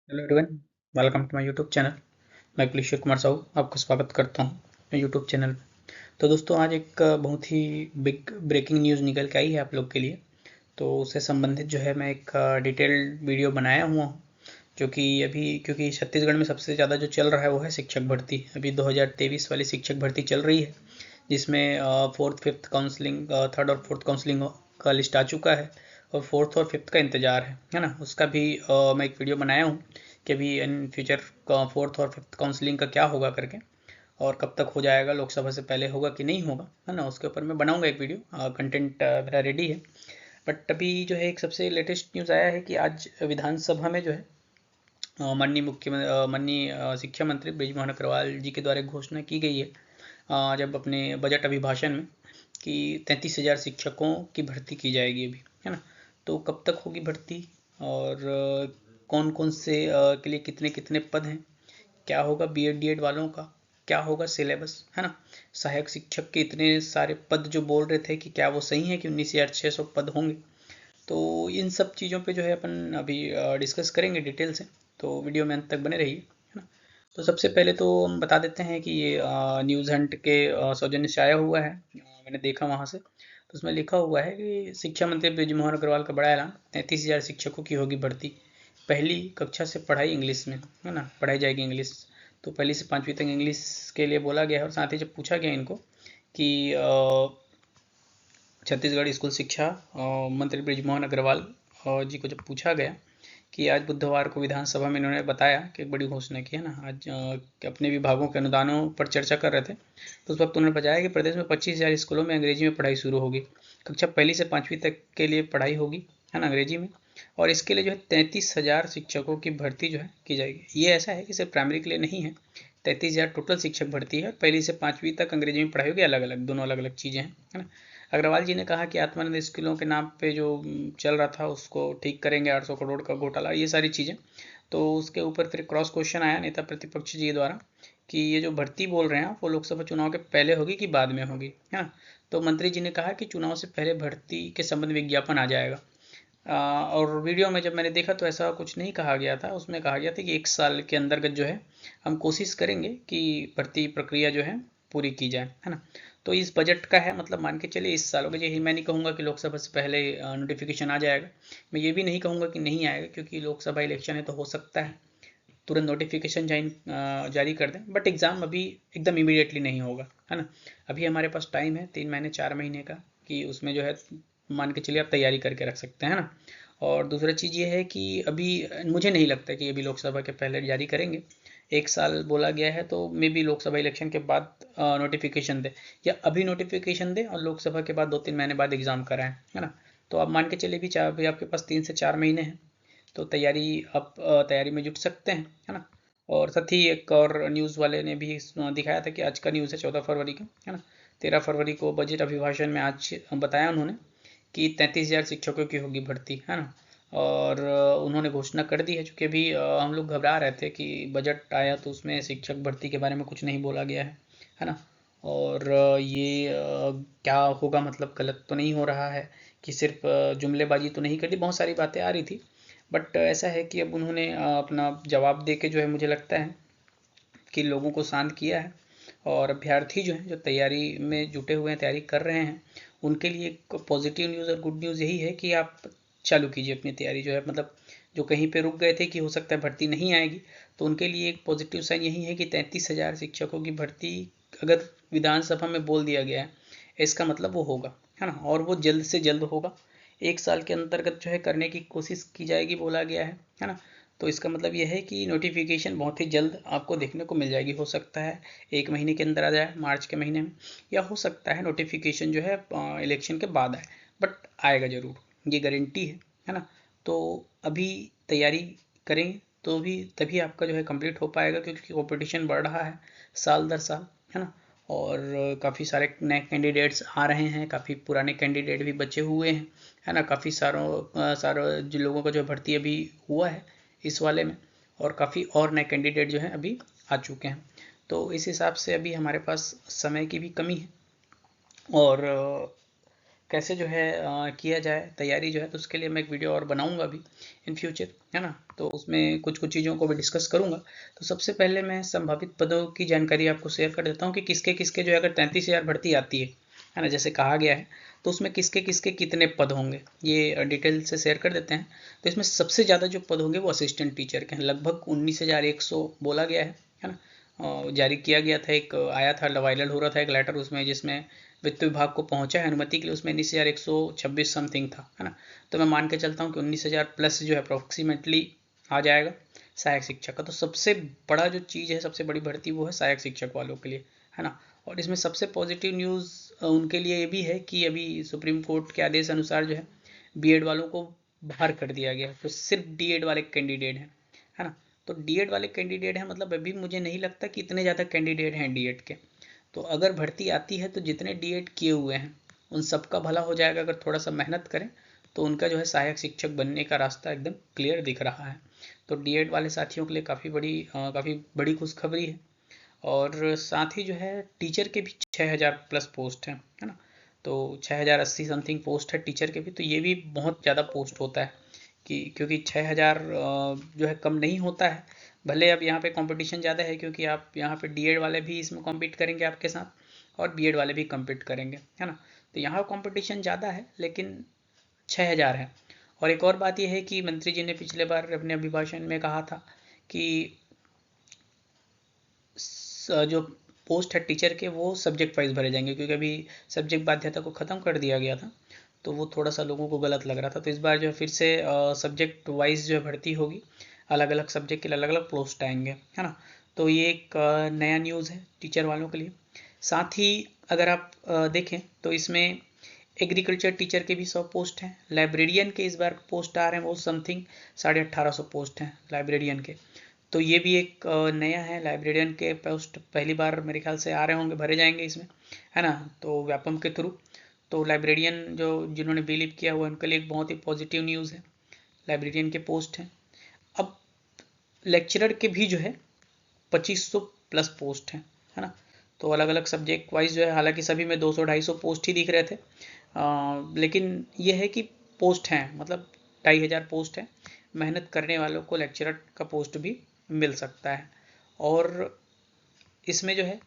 Hello everyone, welcome to my YouTube channel. मैं कुलदीप कुमार साहू आपका स्वागत करता हूं यूट्यूब चैनल पे। तो दोस्तों, आज एक बहुत ही बिग ब्रेकिंग न्यूज़ निकल के आई है आप लोग के लिए। तो उससे संबंधित जो है मैं एक डिटेल्ड वीडियो बनाया हुआ हूँ, जो कि अभी क्योंकि छत्तीसगढ़ में सबसे ज़्यादा जो चल रहा है वो है शिक्षक भर्ती। अभी 2023 वाली शिक्षक भर्ती चल रही है, जिसमें फोर्थ फिफ्थ काउंसलिंग, थर्ड और फोर्थ काउंसलिंग का लिस्ट आ चुका है और फोर्थ और फिफ्थ का इंतज़ार है ना। उसका भी मैं एक वीडियो बनाया हूँ कि अभी इन फ्यूचर फोर्थ और फिफ्थ काउंसलिंग का क्या होगा करके, और कब तक हो जाएगा, लोकसभा से पहले होगा कि नहीं होगा, है ना। उसके ऊपर मैं बनाऊंगा एक वीडियो, कंटेंट मेरा रेडी है। बट अभी जो है एक सबसे लेटेस्ट न्यूज़ आया है कि आज विधानसभा में जो है माननीय शिक्षा मंत्री बृजमोहन अग्रवाल जी के द्वारा घोषणा की गई है, जब अपने बजट अभिभाषण में, कि 33,000 शिक्षकों की भर्ती की जाएगी अभी, है ना। तो कब तक होगी भर्ती, और कौन कौन से के लिए कितने कितने पद हैं, क्या होगा बीएड डीएड वालों का, क्या होगा सिलेबस, है ना। सहायक शिक्षक के इतने सारे पद जो बोल रहे थे कि क्या वो सही है कि 19,600 पद होंगे। तो इन सब चीज़ों पे जो है अपन अभी डिस्कस करेंगे डिटेल से। तो वीडियो में अंत तक बने रहिए, है ना। तो सबसे पहले तो हम बता देते हैं कि ये न्यूज़ हंट के सौजन्य से आया हुआ है। मैंने देखा वहाँ से, तो उसमें लिखा हुआ है कि शिक्षा मंत्री बृजमोहन अग्रवाल का बड़ा ऐलान, 33,000 शिक्षकों की होगी भर्ती। पहली कक्षा से पढ़ाई इंग्लिश में, है ना, पढ़ाई जाएगी इंग्लिश। तो पहली से पाँचवीं तक इंग्लिश के लिए बोला गया है। और साथ ही जब पूछा गया इनको कि छत्तीसगढ़ स्कूल शिक्षा मंत्री बृजमोहन अग्रवाल जी को जब पूछा गया कि आज बुधवार को विधानसभा में इन्होंने बताया कि एक बड़ी घोषणा की है ना, आज कि अपने विभागों के अनुदानों पर चर्चा कर रहे थे, तो उस वक्त उन्होंने बताया कि प्रदेश में 25,000 स्कूलों में अंग्रेजी में पढ़ाई शुरू होगी। कक्षा पहली से पाँचवीं तक के लिए पढ़ाई होगी, है ना, अंग्रेजी में। और इसके लिए जो है 33,000 शिक्षकों की भर्ती जो है की जाएगी। ये ऐसा है कि सिर्फ प्राइमरी के लिए नहीं है, 33,000 टोटल शिक्षक भर्ती है। और पहली से पाँचवीं तक अंग्रेजी में पढ़ाई होगी, अलग अलग, दोनों अलग अलग चीज़ें हैं, है ना। अग्रवाल जी ने कहा कि आत्मानंद स्कूलों के नाम पे जो चल रहा था उसको ठीक करेंगे, 800 करोड़ का घोटाला, ये सारी चीज़ें। तो उसके ऊपर फिर क्रॉस क्वेश्चन आया नेता प्रतिपक्ष जी द्वारा कि ये जो भर्ती बोल रहे हैं वो लोकसभा चुनाव के पहले होगी कि बाद में होगी, है ना। तो मंत्री जी ने कहा कि चुनाव से पहले भर्ती के संबंध में विज्ञापन आ जाएगा। और वीडियो में जब मैंने देखा तो ऐसा कुछ नहीं कहा गया था। उसमें कहा गया था कि 1 साल के अंतर्गत जो है हम कोशिश करेंगे कि भर्ती प्रक्रिया जो है पूरी की जाए, है ना। तो इस बजट का है, मतलब मान के चलिए इस साल होगा। यही मैं नहीं कहूँगा कि लोकसभा से पहले नोटिफिकेशन आ जाएगा। मैं ये भी नहीं कहूँगा कि नहीं आएगा, क्योंकि लोकसभा इलेक्शन है तो हो सकता है तुरंत नोटिफिकेशन जारी कर दें। बट एग्ज़ाम अभी एकदम इमीडिएटली नहीं होगा, है ना। अभी हमारे पास टाइम है 3 महीने 4 महीने का, कि उसमें जो है मान के चलिए आप तैयारी करके रख सकते हैं, है ना। और दूसरा चीज़ ये है कि अभी मुझे नहीं लगता कि अभी लोकसभा के पहले जारी करेंगे। 1 साल बोला गया है, तो मे बी लोकसभा इलेक्शन के बाद नोटिफिकेशन दे, या अभी नोटिफिकेशन दे और लोकसभा के बाद 2-3 महीने बाद एग्ज़ाम कराएं, है ना। तो आप मान के चलिए भी चाहे अभी आपके पास 3 से 4 महीने हैं, तो तैयारी में जुट सकते हैं, है ना। और साथ ही एक और न्यूज़ वाले ने भी दिखाया था कि आज का न्यूज़ है 14 फरवरी का, है ना। 13 फरवरी को बजट अभिभाषण में आज बताया उन्होंने कि 33,000 शिक्षकों की होगी भर्ती, है ना। और उन्होंने घोषणा कर दी है, चूँकि अभी हम लोग घबरा रहे थे कि बजट आया तो उसमें शिक्षक भर्ती के बारे में कुछ नहीं बोला गया है ना। और क्या होगा, मतलब गलत तो नहीं हो रहा है, कि सिर्फ जुमलेबाजी तो नहीं कर दी, बहुत सारी बातें आ रही थी। बट ऐसा है कि अब उन्होंने अपना जवाब दे के जो है मुझे लगता है कि लोगों को शांत किया है। और अभ्यर्थी जो हैं, जो तैयारी में जुटे हुए हैं, तैयारी कर रहे हैं, उनके लिए एक पॉजिटिव न्यूज़ और गुड न्यूज़ यही है कि आप चालू कीजिए अपनी तैयारी जो है, मतलब जो कहीं पे रुक गए थे कि हो सकता है भर्ती नहीं आएगी, तो उनके लिए एक पॉजिटिव साइन यही है कि 33,000 शिक्षकों की भर्ती अगर विधानसभा में बोल दिया गया है, इसका मतलब वो होगा, है ना। और वो जल्द से जल्द होगा। 1 साल के अंतर्गत जो है करने की कोशिश की जाएगी बोला गया है ना। तो इसका मतलब यह है कि नोटिफिकेशन बहुत ही जल्द आपको देखने को मिल जाएगी। हो सकता है 1 महीने के अंदर आ जाए, मार्च के महीने में, या हो सकता है नोटिफिकेशन जो है इलेक्शन के बाद आए, बट आएगा ज़रूर, ये गारंटी है ना। तो अभी तैयारी करेंगे तो भी तभी आपका जो है कंप्लीट हो पाएगा, क्योंकि कंपटीशन बढ़ रहा है साल दर साल, है ना। और काफ़ी सारे नए कैंडिडेट्स आ रहे हैं, काफ़ी पुराने कैंडिडेट भी बचे हुए हैं, है ना। काफ़ी सारों जिन लोगों का जो भर्ती अभी हुआ है इस वाले में, और काफ़ी और नए कैंडिडेट जो हैं अभी आ चुके हैं। तो इस हिसाब से अभी हमारे पास समय की भी कमी है। और कैसे जो है किया जाए तैयारी जो है, तो उसके लिए मैं एक वीडियो और बनाऊंगा अभी इन फ्यूचर, है ना। तो उसमें कुछ कुछ चीज़ों को भी डिस्कस करूंगा। तो सबसे पहले मैं संभावित पदों की जानकारी आपको शेयर कर देता हूँ कि किसके किसके जो है अगर 33,000 भर्ती आती है ना, जैसे कहा गया है, तो उसमें किसके किसके कितने पद होंगे, ये डिटेल से शेयर कर देते हैं। तो इसमें सबसे ज़्यादा जो पद होंगे वो असिस्टेंट टीचर के हैं, लगभग 19,100 बोला गया है ना। जारी किया गया था, एक आया था, वायरल हो रहा था एक लेटर उसमें, जिसमें वित्त विभाग को पहुंचा है अनुमति के लिए, उसमें 19,126 समथिंग था, है ना। तो मैं मान के चलता हूँ कि 19,000 प्लस जो है अप्रोक्सीमेटली आ जाएगा सहायक शिक्षक का। तो सबसे बड़ा जो चीज़ है, सबसे बड़ी भर्ती वो है सहायक शिक्षक वालों के लिए, है ना। और इसमें सबसे पॉजिटिव न्यूज़ उनके लिए ये भी है कि अभी सुप्रीम कोर्ट के आदेश अनुसार जो है बीएड वालों को बाहर कर दिया गया, तो सिर्फ डीएड वाले कैंडिडेट हैं, है ना। तो डीएड वाले कैंडिडेट हैं, मतलब अभी मुझे नहीं लगता कि इतने ज़्यादा कैंडिडेट हैं डीएड के। तो अगर भर्ती आती है तो जितने डीएड किए हुए हैं उन सबका भला हो जाएगा, अगर थोड़ा सा मेहनत करें तो उनका जो है सहायक शिक्षक बनने का रास्ता एकदम क्लियर दिख रहा है। तो डीएड वाले साथियों के लिए काफ़ी बड़ी खुशखबरी है। और साथ ही जो है टीचर के भी 6,000 प्लस पोस्ट हैं, है ना। तो 6,080 समथिंग पोस्ट है टीचर के भी, तो ये भी बहुत ज़्यादा पोस्ट होता है कि, क्योंकि 6,000 जो है कम नहीं होता है। भले अब यहाँ पे कंपटीशन ज़्यादा है, क्योंकि आप यहाँ पे डीएड वाले भी इसमें कॉम्पीट करेंगे आपके साथ, और बीएड वाले भी कम्पीट करेंगे, है ना। तो यहाँ कंपटीशन ज़्यादा है, लेकिन 6,000 है। और एक और बात यह है कि मंत्री जी ने पिछले बार अपने अभिभाषण में कहा था कि जो पोस्ट है टीचर के वो सब्जेक्ट वाइज भरे जाएंगे, क्योंकि अभी सब्जेक्ट बाध्यता को ख़त्म कर दिया गया था, तो वो थोड़ा सा लोगों को गलत लग रहा था। तो इस बार जो है फिर से सब्जेक्ट वाइज जो है भर्ती होगी, अलग अलग सब्जेक्ट के लिए अलग अलग पोस्ट आएंगे, है ना। तो ये एक नया न्यूज़ है टीचर वालों के लिए। साथ ही अगर आप देखें तो इसमें एग्रीकल्चर टीचर के भी 100 पोस्ट हैं, लाइब्रेरियन के इस बार पोस्ट आ रहे हैं वो समथिंग 1850 पोस्ट हैं लाइब्रेरियन के। तो ये भी एक नया है, लाइब्रेरियन के पोस्ट पहली बार मेरे ख्याल से आ रहे होंगे, भरे जाएंगे इसमें, है ना। तो व्यापम के थ्रू तो लाइब्रेरियन जो जिन्होंने बिलीव किया हुआ उनके लिए एक बहुत ही पॉजिटिव न्यूज़ है, लाइब्रेरियन के पोस्ट हैं। अब लेक्चरर के भी जो है 2500 प्लस पोस्ट हैं, है ना। तो अलग अलग सब्जेक्ट वाइज जो है, हालांकि सभी में 200-250 पोस्ट ही दिख रहे थे, लेकिन ये है कि पोस्ट हैं, मतलब 2,500 पोस्ट है। मेहनत करने वालों को लेक्चरर का पोस्ट भी मिल सकता है। और इसमें जो है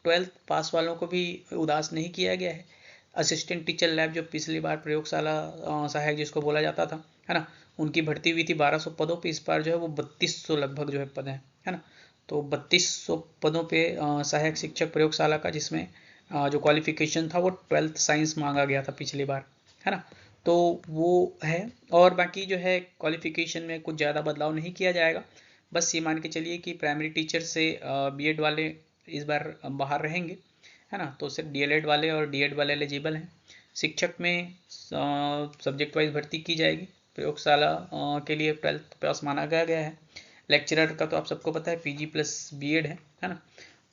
12th पास वालों को भी उदास नहीं किया गया है। असिस्टेंट टीचर लैब जो पिछली बार प्रयोगशाला सहायक जिसको बोला जाता था, है ना, उनकी भर्ती हुई थी 1200 पदों पे, इस बार जो है वो 3200 लगभग जो है पद हैं, है ना। तो 3200 पदों पे सहायक शिक्षक प्रयोगशाला का, जिसमें जो क्वालिफिकेशन था वो 12th साइंस मांगा गया था पिछली बार, है ना। तो वो है। और बाकी जो है क्वालिफिकेशन में कुछ ज़्यादा बदलाव नहीं किया जाएगा। बस ये मान के चलिए कि प्राइमरी टीचर से बीएड वाले इस बार बाहर रहेंगे, है ना। तो सिर्फ डीएलएड वाले और डीएड वाले एलिजिबल हैं। शिक्षक में सब्जेक्ट वाइज भर्ती की जाएगी, प्रयोगशाला के लिए 12th पास माना गया है। लेक्चरर का तो आप सबको पता है पीजी प्लस बीएड है ना।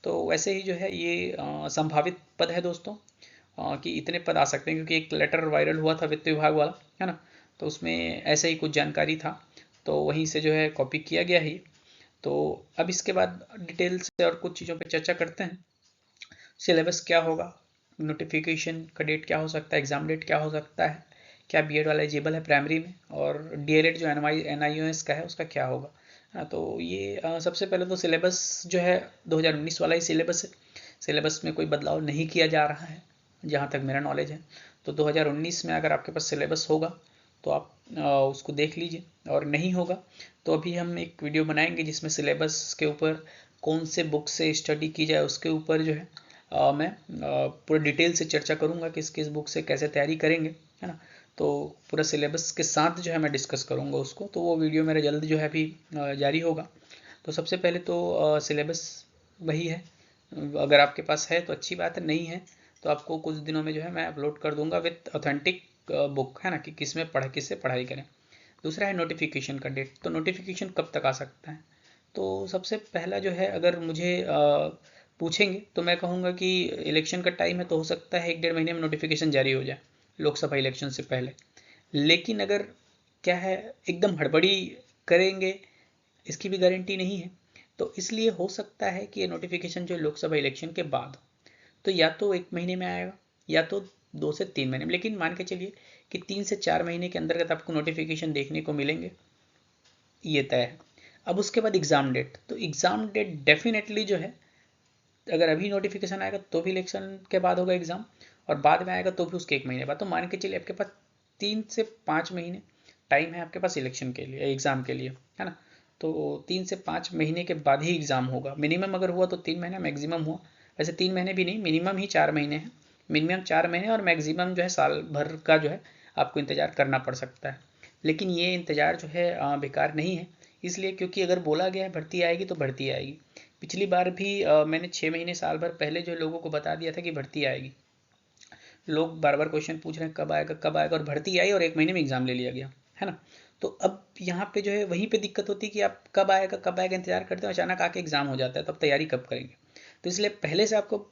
तो वैसे ही जो है ये संभावित पद है दोस्तों, कि इतने पद आ सकते हैं, क्योंकि एक लेटर वायरल हुआ था वित्त विभाग वाला, है ना। तो उसमें ऐसे ही कुछ जानकारी था, तो वहीं से जो है कॉपी किया गया है। तो अब इसके बाद डिटेल से और कुछ चीज़ों पे चर्चा करते हैं। सिलेबस क्या होगा, नोटिफिकेशन का डेट क्या हो सकता है, एग्ज़ाम डेट क्या हो सकता है, क्या बीएड वाला एलिजिबल है प्राइमरी में, और डीएलएड जो एनआईओएस का है उसका क्या होगा। हाँ, तो ये सबसे पहले तो सिलेबस जो है 2019 वाला ही सिलेबस है। सिलेबस में कोई बदलाव नहीं किया जा रहा है जहाँ तक मेरा नॉलेज है। तो 2019 में अगर आपके पास सिलेबस होगा तो आप उसको देख लीजिए, और नहीं होगा तो अभी हम एक वीडियो बनाएंगे जिसमें सिलेबस के ऊपर कौन से बुक से स्टडी की जाए उसके ऊपर जो है मैं पूरा डिटेल से चर्चा करूँगा, किस किस बुक से कैसे तैयारी करेंगे, है ना। तो पूरा सिलेबस के साथ जो है मैं डिस्कस करूँगा उसको, तो वो वीडियो मेरा जल्द जो है अभी जारी होगा। तो सबसे पहले तो सिलेबस वही है, अगर आपके पास है तो अच्छी बात है, नहीं है तो आपको कुछ दिनों में जो है मैं अपलोड कर दूंगा विथ ऑथेंटिक बुक, है ना, कि किससे पढ़ाई करें। दूसरा है नोटिफिकेशन का डेट, तो नोटिफिकेशन कब तक आ सकता है। तो सबसे पहला जो है, अगर मुझे पूछेंगे तो मैं कहूँगा कि इलेक्शन का टाइम है, तो हो सकता है 1-1.5 महीने में नोटिफिकेशन जारी हो जाए, लोकसभा इलेक्शन से पहले। लेकिन अगर क्या है, एकदम हड़बड़ी करेंगे इसकी भी गारंटी नहीं है। तो इसलिए हो सकता है कि ये नोटिफिकेशन जो लोकसभा इलेक्शन के बाद, तो या तो 1 महीने में आएगा, या तो 2 से 3 महीने में, लेकिन मान के चलिए कि 3 से 4 महीने के अंतर्गत आपको नोटिफिकेशन देखने को मिलेंगे, ये तय है। अब उसके बाद एग्ज़ाम डेट, तो एग्ज़ाम डेट डेफिनेटली जो है, अगर अभी नोटिफिकेशन आएगा तो भी इलेक्शन के बाद होगा एग्ज़ाम, और बाद में आएगा तो भी उसके 1 महीने बाद। तो मान के चलिए आपके पास 3 से 5 महीने टाइम है आपके पास इलेक्शन के लिए, एग्ज़ाम के लिए, है ना। तो 3 से 5 महीने के बाद ही एग्ज़ाम होगा। मिनिमम अगर हुआ तो 3 महीने, मैक्सिमम हुआ, वैसे 3 महीने भी नहीं, मिनिमम ही 4 महीने है। मिनिमम 4 महीने और मैक्सिमम जो है साल भर का जो है आपको इंतज़ार करना पड़ सकता है। लेकिन ये इंतज़ार जो है बेकार नहीं है, इसलिए क्योंकि अगर बोला गया है भर्ती आएगी तो भर्ती आएगी। पिछली बार भी मैंने 6 महीने साल भर पहले जो लोगों को बता दिया था कि भर्ती आएगी। लोग बार बार क्वेश्चन पूछ रहे हैं कब आएगा, और भर्ती आई और 1 महीने में एग्ज़ाम ले लिया गया, है ना। तो अब यहाँ पे जो है वहीं पे दिक्कत होती है कि आप कब आएगा इंतजार करते हो, अचानक आके एग्ज़ाम हो जाता है, तो अब तैयारी कब करेंगे। तो इसलिए पहले से आपको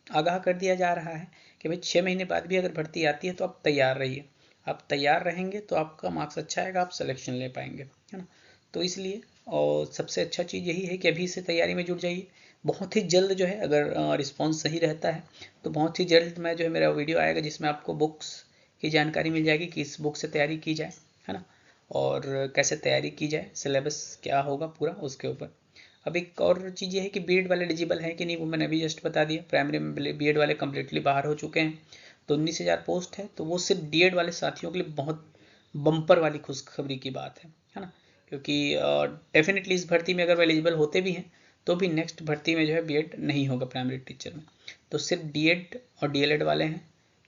आगाह कर दिया जा रहा है कि भाई 6 महीने बाद भी अगर भर्ती आती है तो आप तैयार रहिए। आप तैयार रहेंगे तो आपका मार्क्स अच्छा आएगा, आप सिलेक्शन ले पाएंगे, है ना। तो इसलिए और सबसे अच्छा चीज़ यही है कि अभी से तैयारी में जुट जाइए। बहुत ही जल्द जो है, अगर रिस्पॉन्स सही रहता है तो बहुत ही जल्द मैं जो है मेरा वीडियो आएगा जिसमें आपको बुक्स की जानकारी मिल जाएगी कि इस बुक से तैयारी की जाए, है ना, और कैसे तैयारी की जाए, सिलेबस क्या होगा पूरा उसके ऊपर। अब एक और चीज़ ये है कि बीएड वाले एलिजिबल हैं कि नहीं, वो मैंने अभी जस्ट बता दिया। प्राइमरी में बीएड वाले कम्प्लीटली बाहर हो चुके हैं, तो 19,000 पोस्ट है, तो वो सिर्फ डीएड वाले साथियों के लिए बहुत बम्पर वाली खुशखबरी की बात है ना। क्योंकि डेफिनेटली इस भर्ती में अगर वो एलिजिबल होते भी हैं तो भी नेक्स्ट भर्ती में जो है बीएड नहीं होगा प्राइमरी टीचर में, तो सिर्फ डीएड और डीएलएड वाले हैं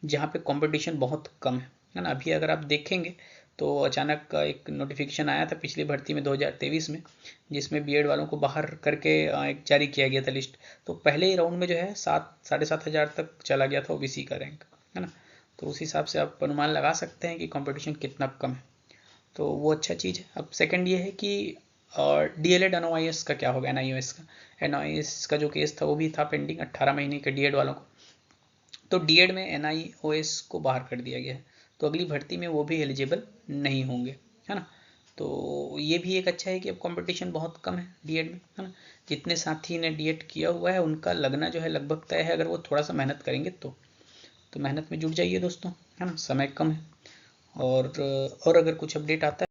जहाँ पे कंपटीशन बहुत कम है ना। अभी अगर आप देखेंगे तो अचानक एक नोटिफिकेशन आया था पिछली भर्ती में 2023 में, जिसमें बीएड वालों को बाहर करके एक जारी किया गया था लिस्ट। तो पहले ही राउंड में जो है 7,500 तक चला गया था ओबीसी का रैंक, है ना। तो उस हिसाब से आप अनुमान लगा सकते हैं कि कंपटीशन कितना कम है, तो वो अच्छा चीज़ है। अब सेकंड ये है कि डीएलएड एनओआईएस का क्या होगा, एनआईओएस का जो केस था वो भी था पेंडिंग 18 महीने के डीएड वालों को, तो डीएड में एनआईओएस को बाहर कर दिया गया है, तो अगली भर्ती में वो भी एलिजिबल नहीं होंगे, है ना। तो ये भी एक अच्छा है कि अब कंपटीशन बहुत कम है डीएड में, है ना। जितने साथी ने डीएड किया हुआ है उनका लगना जो है लगभग तय है, अगर वो थोड़ा सा मेहनत करेंगे तो मेहनत में जुट जाइए दोस्तों, है ना, समय कम है। और अगर कुछ अपडेट आता है